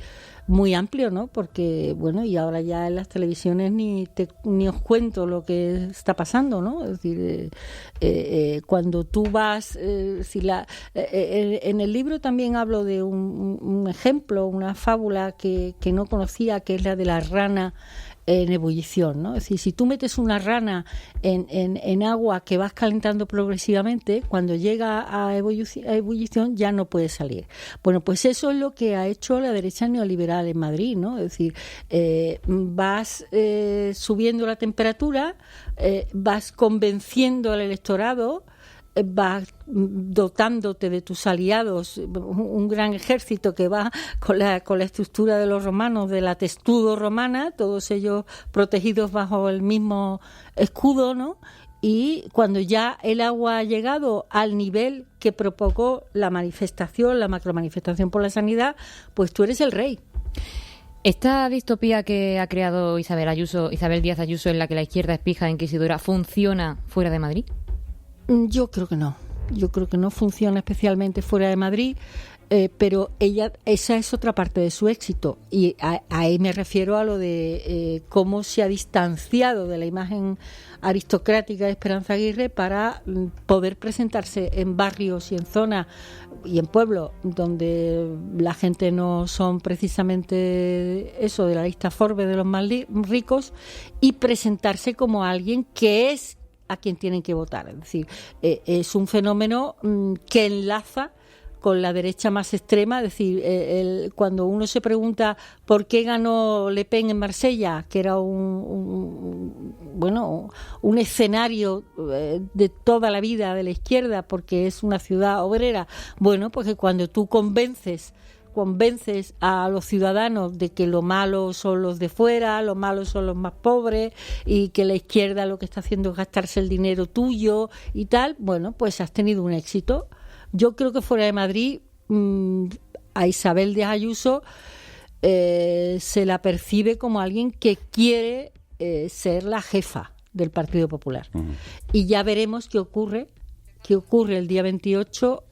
amplio, ¿no? Porque, bueno, y ahora ya en las televisiones ni os cuento lo que está pasando, ¿no? Es decir, cuando tú vas... en el libro también hablo de un ejemplo, una fábula que no conocía, que es la de la rana en ebullición, ¿no? Es decir, si tú metes una rana en agua que vas calentando progresivamente, cuando llega a ebullición ya no puede salir. Bueno, pues eso es lo que ha hecho la derecha neoliberal en Madrid, ¿no? Es decir, vas subiendo la temperatura, vas convenciendo al electorado, vas dotándote de tus aliados, un gran ejército que va con la estructura de los romanos, de la testudo romana, todos ellos protegidos bajo el mismo escudo, ¿no? Y cuando ya el agua ha llegado al nivel que provocó la manifestación, la macromanifestación por la sanidad, pues tú eres el rey. ¿Esta distopía que ha creado Isabel Díaz Ayuso, en la que la izquierda es pija e inquisidora, funciona fuera de Madrid? Yo creo que no. Yo creo que no funciona especialmente fuera de Madrid, pero esa es otra parte de su éxito. Y ahí me refiero a lo de cómo se ha distanciado de la imagen aristocrática de Esperanza Aguirre para poder presentarse en barrios y en zonas y en pueblos donde la gente no son precisamente eso, de la lista Forbes de los más ricos, y presentarse como alguien que es a quien tienen que votar. Es decir, es un fenómeno que enlaza con la derecha más extrema. Es decir, cuando uno se pregunta por qué ganó Le Pen en Marsella, que era un escenario de toda la vida de la izquierda, porque es una ciudad obrera, bueno, pues que cuando tú convences a los ciudadanos de que lo malo son los de fuera, lo malo son los más pobres, y que la izquierda lo que está haciendo es gastarse el dinero tuyo y tal, bueno, pues has tenido un éxito. Yo creo que fuera de Madrid a Isabel Díaz Ayuso se la percibe como alguien que quiere ser la jefa del Partido Popular. Uh-huh. Y ya veremos qué ocurre el día 28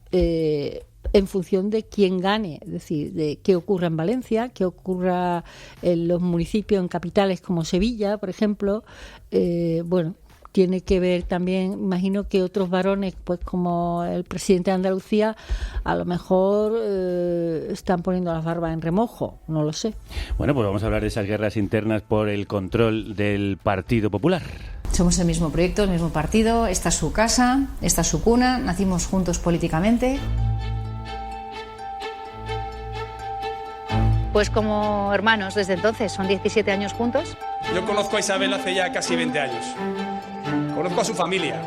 en función de quién gane, es decir, de qué ocurra en Valencia, qué ocurra en los municipios, en capitales como Sevilla, por ejemplo. Tiene que ver también, imagino que otros varones, pues como el presidente de Andalucía, a lo mejor están poniendo las barbas en remojo, no lo sé. Bueno, pues vamos a hablar de esas guerras internas por el control del Partido Popular. Somos el mismo proyecto, el mismo partido, esta es su casa, esta es su cuna, nacimos juntos políticamente. Pues como hermanos desde entonces, son 17 años juntos. Yo conozco a Isabel hace ya casi 20 años. Conozco a su familia,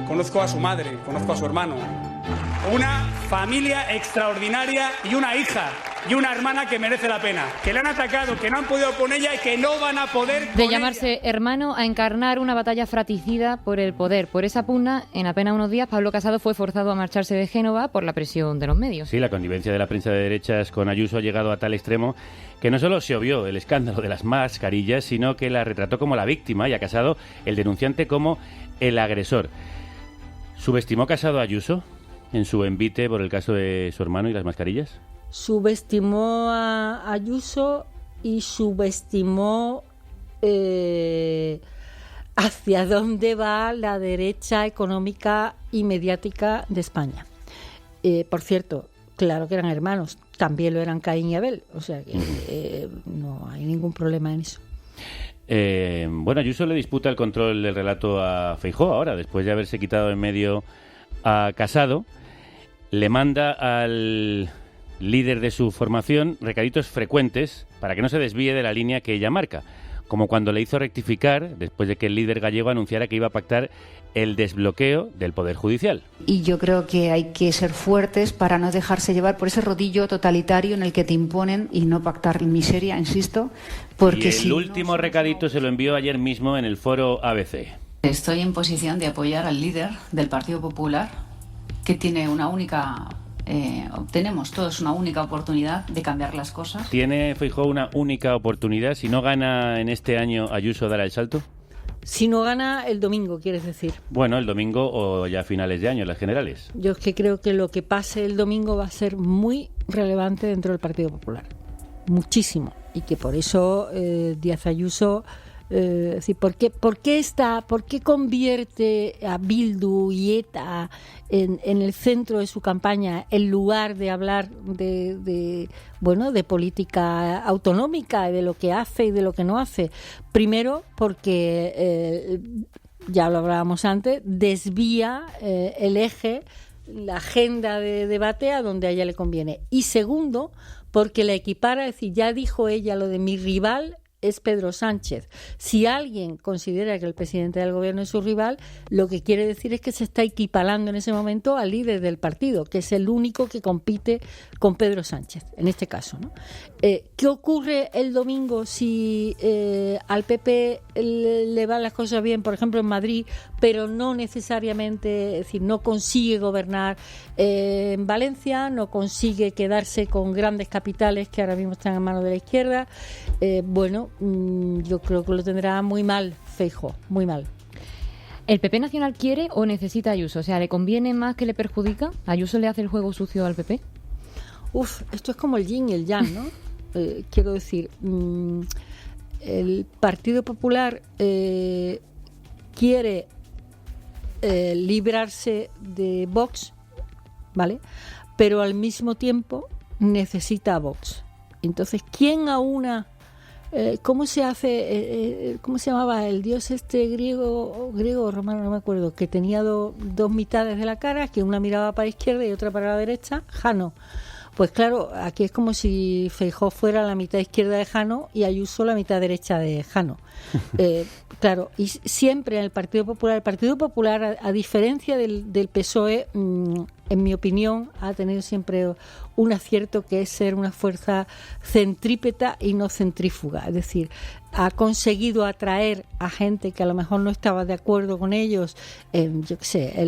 conozco a su madre, conozco a su hermano. Una familia extraordinaria y una hija y una hermana que merece la pena. Que le han atacado, que no han podido con ella y que no van a poder con De llamarse hermano a encarnar una batalla fratricida por el poder. Por esa pugna, en apenas unos días, Pablo Casado fue forzado a marcharse de Génova por la presión de los medios. Sí, la connivencia de la prensa de derechas con Ayuso ha llegado a tal extremo que no solo se obvió el escándalo de las mascarillas, sino que la retrató como la víctima y a Casado, el denunciante, como el agresor. ¿Subestimó Casado a Ayuso en su envite por el caso de su hermano y las mascarillas? Subestimó a Ayuso y subestimó hacia dónde va la derecha económica y mediática de España. Por cierto, claro que eran hermanos, también lo eran Caín y Abel, o sea que no hay ningún problema en eso. Bueno, Ayuso le disputa el control del relato a Feijóo ahora, después de haberse quitado en medio a Casado. Le manda al líder de su formación recaditos frecuentes para que no se desvíe de la línea que ella marca, como cuando le hizo rectificar después de que el líder gallego anunciara que iba a pactar el desbloqueo del Poder Judicial. Y yo creo que hay que ser fuertes para no dejarse llevar por ese rodillo totalitario en el que te imponen y no pactar miseria, insisto, porque y el último recadito se lo envió ayer mismo en el foro ABC. Estoy en posición de apoyar al líder del Partido Popular, que tiene una única... tenemos todos una única oportunidad de cambiar las cosas. ¿Tiene Feijóo una única oportunidad? Si no gana en este año, ¿Ayuso dará el salto? Si no gana el domingo, quieres decir. Bueno, el domingo o ya a finales de año, las generales. Yo es que creo que lo que pase el domingo va a ser muy relevante dentro del Partido Popular. Muchísimo. Y que por eso Díaz Ayuso... ¿por qué convierte a Bildu y ETA en el centro de su campaña en lugar de hablar de política autonómica, de lo que hace y de lo que no hace? Primero, porque ya lo hablábamos antes, desvía el eje, la agenda de debate a donde a ella le conviene. Y segundo, porque la equipara, es decir, ya dijo ella lo de mi rival es Pedro Sánchez. Si alguien considera que el presidente del gobierno es su rival, lo que quiere decir es que se está equiparando en ese momento al líder del partido, que es el único que compite con Pedro Sánchez, en este caso, ¿no? ¿Qué ocurre el domingo si al PP le van las cosas bien, por ejemplo en Madrid, pero no necesariamente, es decir, no consigue gobernar en Valencia, no consigue quedarse con grandes capitales que ahora mismo están en manos de la izquierda? Yo creo que lo tendrá muy mal Feijóo, muy mal. ¿El PP Nacional quiere o necesita a Ayuso? O sea, ¿le conviene más que le perjudica? ¿Ayuso le hace el juego sucio al PP? Esto es como el yin y el yang, ¿no? Quiero decir, el Partido Popular quiere librarse de Vox, ¿vale? Pero al mismo tiempo necesita a Vox. Entonces, ¿quién aúna? ¿Cómo se hace? ¿Cómo se llamaba el dios griego o romano? No me acuerdo, que tenía dos mitades de la cara, que una miraba para la izquierda y otra para la derecha. Jano. Pues claro, aquí es como si Feijóo fuera la mitad izquierda de Jano y Ayuso la mitad derecha de Jano. Claro, y siempre en el Partido Popular, a diferencia del PSOE, en mi opinión, ha tenido siempre un acierto, que es ser una fuerza centrípeta y no centrífuga. Es decir, ha conseguido atraer a gente que a lo mejor no estaba de acuerdo con ellos, en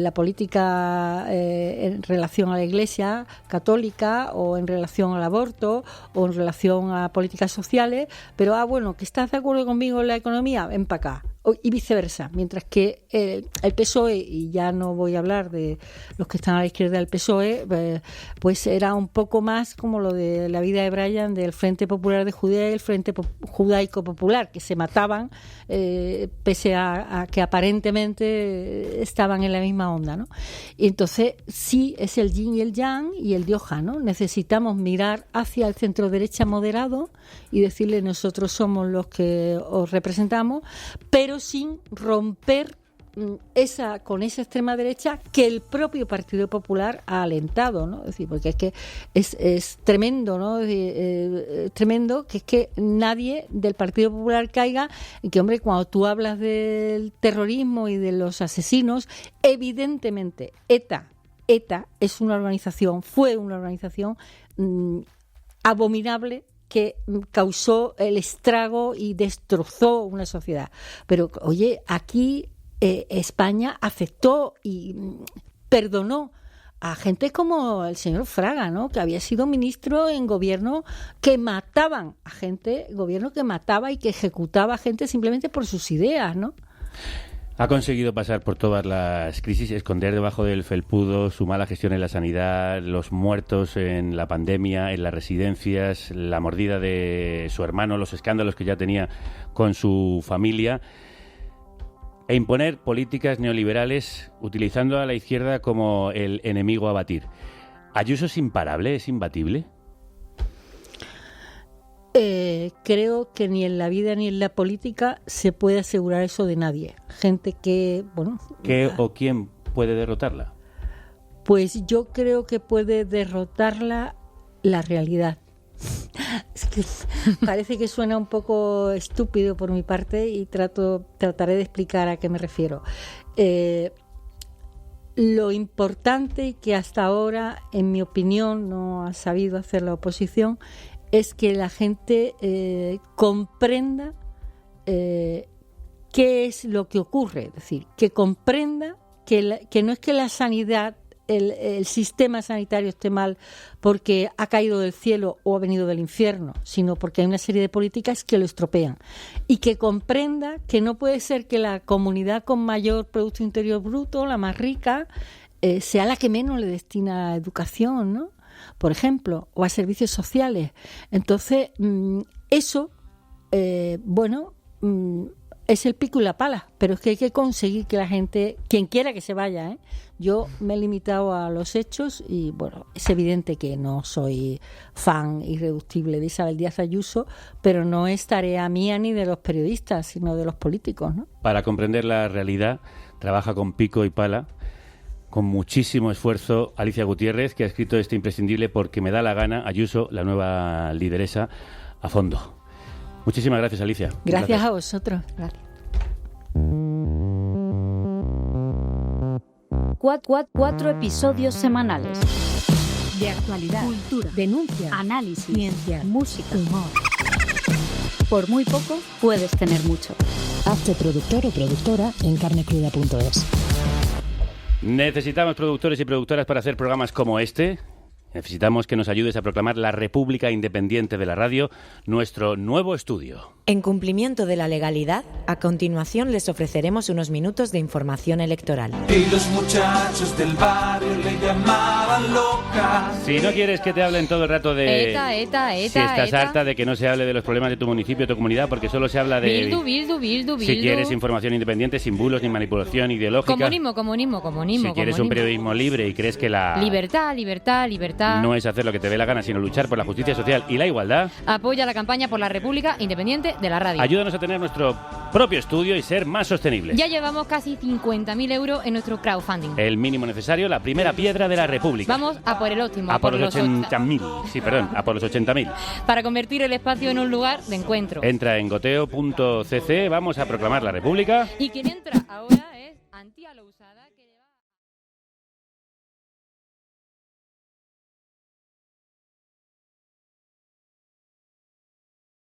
la política en relación a la Iglesia católica, o en relación al aborto, o en relación a políticas sociales, pero que estás de acuerdo conmigo en la economía, ven para acá. Y viceversa, mientras que el PSOE, y ya no voy a hablar de los que están a la izquierda del PSOE, pues era un poco más como lo de la vida de Brian, del Frente Popular de Judea y el Frente Judaico Popular, que se mataban pese a que aparentemente estaban en la misma onda, ¿no? Y entonces sí, es el yin y el yang y el dioja, ¿no? Necesitamos mirar hacia el centro derecha moderado y decirle: nosotros somos los que os representamos, pero sin romper con esa extrema derecha que el propio Partido Popular ha alentado, ¿no? Es decir, porque es que es tremendo, ¿no? Tremendo que es que nadie del Partido Popular caiga en que, hombre, cuando tú hablas del terrorismo y de los asesinos, evidentemente ETA es una organización, fue una organización abominable, que causó el estrago y destrozó una sociedad. Pero, oye, aquí España aceptó y perdonó a gente como el señor Fraga, ¿no? Que había sido ministro en gobierno que mataban a gente, gobierno que mataba y que ejecutaba a gente simplemente por sus ideas, ¿no? Ha conseguido pasar por todas las crisis, esconder debajo del felpudo su mala gestión en la sanidad, los muertos en la pandemia, en las residencias, la mordida de su hermano, los escándalos que ya tenía con su familia, e imponer políticas neoliberales utilizando a la izquierda como el enemigo a batir. ¿Ayuso es imparable, es imbatible? Creo que ni en la vida ni en la política se puede asegurar eso de nadie. Gente que, bueno... ¿Qué o quién puede derrotarla? Pues yo creo que puede derrotarla la realidad. Es que parece que suena un poco estúpido por mi parte y trataré de explicar a qué me refiero. Lo importante que hasta ahora, en mi opinión, no ha sabido hacer la oposición es que la gente comprenda qué es lo que ocurre. Es decir, que comprenda que no es que la sanidad, el sistema sanitario esté mal porque ha caído del cielo o ha venido del infierno, sino porque hay una serie de políticas que lo estropean. Y que comprenda que no puede ser que la comunidad con mayor Producto Interior Bruto, la más rica, sea la que menos le destina a educación, ¿no? Por ejemplo, o a servicios sociales. Entonces, eso, es el pico y la pala, pero es que hay que conseguir que la gente, quien quiera que se vaya, yo me he limitado a los hechos y, bueno, es evidente que no soy fan irreductible de Isabel Díaz Ayuso, pero no es tarea mía ni de los periodistas, sino de los políticos, ¿no? Para comprender la realidad, trabaja con pico y pala, con muchísimo esfuerzo, Alicia Gutiérrez, que ha escrito este imprescindible Porque me da la gana, Ayuso, la nueva lideresa, a fondo. Muchísimas gracias, Alicia. Gracias a vosotros. Gracias. 4 episodios semanales. De actualidad, cultura, denuncia, análisis, ciencia, música, humor. Por muy poco puedes tener mucho. Hazte productor o productora en carnecruda.es. Necesitamos productores y productoras para hacer programas como este. Necesitamos que nos ayudes a proclamar la República Independiente de la Radio, nuestro nuevo estudio. En cumplimiento de la legalidad, a continuación les ofreceremos unos minutos de información electoral. Y los muchachos del barrio le llamaban loca. Si no quieres que te hablen todo el rato de... ETA. Si estás harta de que no se hable de los problemas de tu municipio, de tu comunidad, porque solo se habla de... Bildu. Si quieres información independiente, sin bulos ni manipulación ideológica. Comunismo. Si quieres un periodismo libre y crees que la... Libertad. No es hacer lo que te dé la gana, sino luchar por la justicia social y la igualdad. Apoya la campaña por la República Independiente de la Radio. Ayúdanos a tener nuestro propio estudio y ser más sostenibles. Ya llevamos casi 50.000 euros en nuestro crowdfunding. El mínimo necesario, la primera piedra de la República. Vamos a por el óptimo. A por los 80.000. Sí, perdón, a por los 80.000. Para convertir el espacio en un lugar de encuentro. Entra en goteo.cc, vamos a proclamar la República. Y quien entra ahora es Antía Lousada, que...